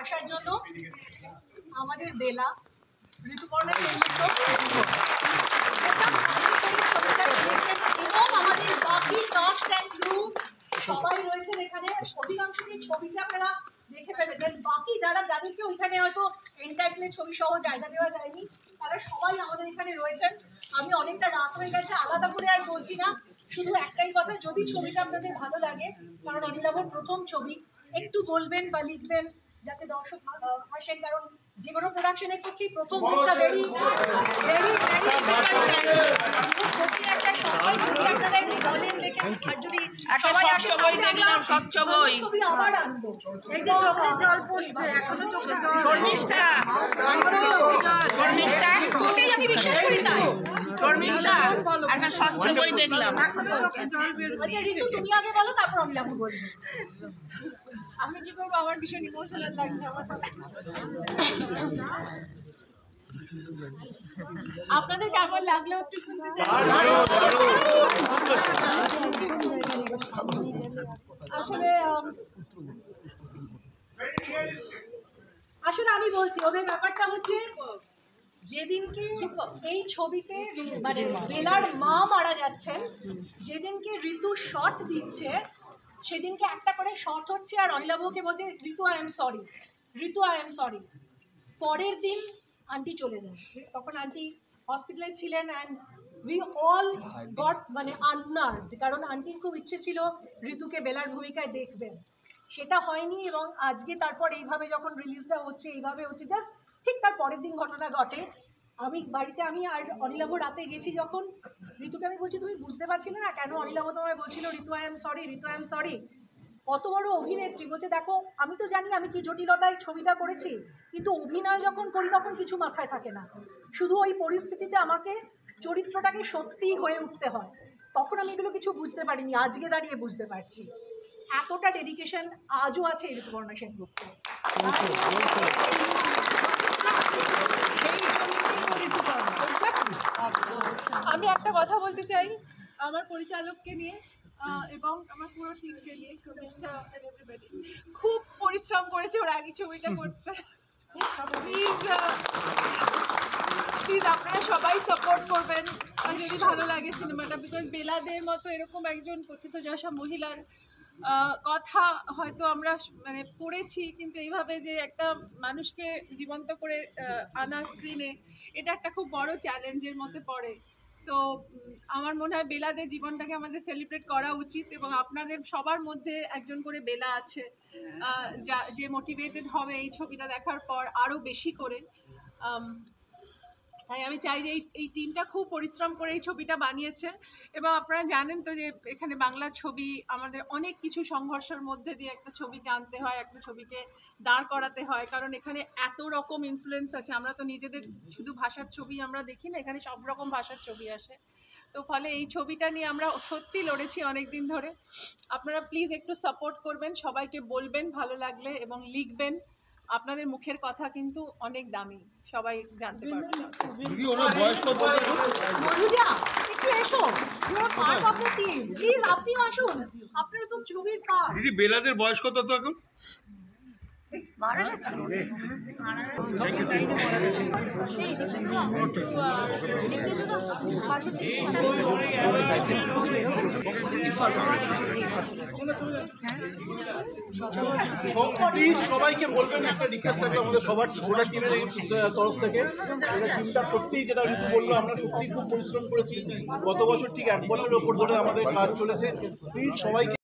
আসার জন্য। আমাদের বেলা ঋতুপর্ণা সেনগুপ্ত এবং আমাদের বাকি কাস্ট অ্যান্ড ক্রু সবাই রয়েছেন এখানে। অধিকাংশ যে ছবিতে আপনারা দেখে ফেলেছেন, বাকি যাদেরকে ওইখানে হয়তো এন্টারপ্লে ছবি সহ জায়গা দেওয়া যায়নি, তারা সবাই আমাদের এখানে রয়েছেন। আমি অনেকটা রাত হয়ে গেছে, আলাদা করে আর বলছি না, শুধু একটাই কথা, যদি ছবিটা আপনাদের ভালো লাগে, কারণ অনিলাভর প্রথম ছবি, একটু বলবেন বা লিখবেন যাতে দর্শক আসেন, কারণ যে কোনো প্রোডাকশনের পক্ষেই প্রথম দিকটা ভেরি একটা সবাই যদি আপনারা একটু বলেন দেখে, আর যদি সবাই আসে ছবি আবার আনবো। এই যে চোখে জল পড়ছে, এখনো চোখে জল, শর্মিষ্ঠা ওটাই আমি বিশ্বাস করি। তাই শর্মিষ্ঠা একটা স্বচ্ছ বই দেখলাম। আচ্ছা ঋতু, তুমি আগে বলো, তারপর অনিলাভ বলবো। আমি কি করবো, আমার ভীষণ ইমোশনাল লাগছে আমার। আপনাদের কেমন লাগলো একটু শুনতে চাই। আসলে আমি বলছি, ওদের ব্যাপারটা হচ্ছে যেদিনকে এই ছবিতে মানে বেলার মা মারা যাচ্ছেন, যেদিনকে ঋতু শট দিচ্ছে, সেদিনকে একটা করে শট হচ্ছে আর অনিলাভকে বলছে Ritu I am sorry, Ritu I am sorry. পরের দিন আন্টি চলে যান, তখন আন্টি হসপিটালে ছিলেন অ্যান্ড উই অল গট মানে আননার্ভড, কারণ আন্টির খুব ইচ্ছে ছিল ঋতুকে বেলার ভূমিকায় দেখবেন, সেটা হয়নি। এবং আজকে তারপর এইভাবে যখন রিলিজটা হচ্ছে, এইভাবে হচ্ছে, জাস্ট ঠিক তার পরের দিন ঘটনা ঘটে। আমি বাড়িতে, আমি আর অনিলাভ রাতে গেছি যখন, ঋতুকে আমি বলছি তুমি বুঝতে পারছিলে না কেন অনিলাভ তোমায় বলছিল Ritu I am sorry, Ritu I am sorry. কত বড় অভিনেত্রী, বলছে দেখো আমি তো জানি আমি কি জটিলতায় ছবিটা করেছি, কিন্তু অভিনয় যখন করি তখন কিছু মাথায় থাকে না, শুধু ওই পরিস্থিতিতে আমাকে চরিত্রটাকে সত্যি হয়ে উঠতে হয়। তখন আমি এগুলো কিছু বুঝতে পারিনি, আজকে দাঁড়িয়ে বুঝতে পারছি। এতটা ডেডিকেশন আজও আছে ঋতুপর্ণা সেনগুপ্ত। আমি একটা কথা বলতে চাই আমার পরিচালককে নিয়ে এবং আমার পুরো টিমকে নিয়ে। খুব পরিশ্রম করেছে ওর আগে ছবিটা করতে। প্লিজ আপনারা সবাই সাপোর্ট করবেন যদি ভালো লাগে সিনেমাটা, বিকজ বেলাদের মতো এরকম একজন প্রথিতযশা মহিলার কথা হয়তো আমরা মানে পড়েছি, কিন্তু এইভাবে যে একটা মানুষকে জীবন্ত করে আনা স্ক্রিনে, এটা একটা খুব বড় চ্যালেঞ্জের মধ্যে পড়ে। তো আমার মনে হয় বেলাদের জীবনটাকে আমাদের সেলিব্রেট করা উচিত, এবং আপনাদের সবার মধ্যে একজন করে বেলা আছে যে মোটিভেটেড হবে এই ছবিটা দেখার পর আরও বেশি করে। তাই আমি চাই যে এই টিমটা খুব পরিশ্রম করে এই ছবিটা বানিয়েছে, এবং আপনারা জানেন তো যে এখানে বাংলা ছবি আমাদের অনেক কিছু সংঘর্ষের মধ্যে দিয়ে একটা ছবিকে আনতে হয়, একটা ছবিকে দাঁড় করাতে হয়, কারণ এখানে এত রকম ইনফ্লুয়েন্স আছে। আমরা তো নিজেদের শুধু ভাষার ছবি আমরা দেখি না, এখানে সব রকম ভাষার ছবি আসে। তো ফলে এই ছবিটা নিয়ে আমরা সত্যি লড়েছি অনেক দিন ধরে। আপনারা প্লিজ একটু সাপোর্ট করবেন, সবাইকে বলবেন ভালো লাগলে, এবং লিখবেন। আপনাদের মুখের কথা কিন্তু অনেক দামি, সবাই জানতে পারবেন। আপনারা তো ছবির পার্ট। দিদি বেলাদের বয়স কত তো এখন? সবাইকে বলবেন, একটা রিকোয়েস্ট থাকবে আমাদের সবার গোটা টিমের তরফ থেকে, টিমটা সত্যিই যেটা ঋতু বললো, আমরা সত্যিই খুব পরিশ্রম করেছি। গত বছর ঠিক 1 বছরের ওপর ধরে আমাদের কাজ চলেছে। প্লিজ সবাইকে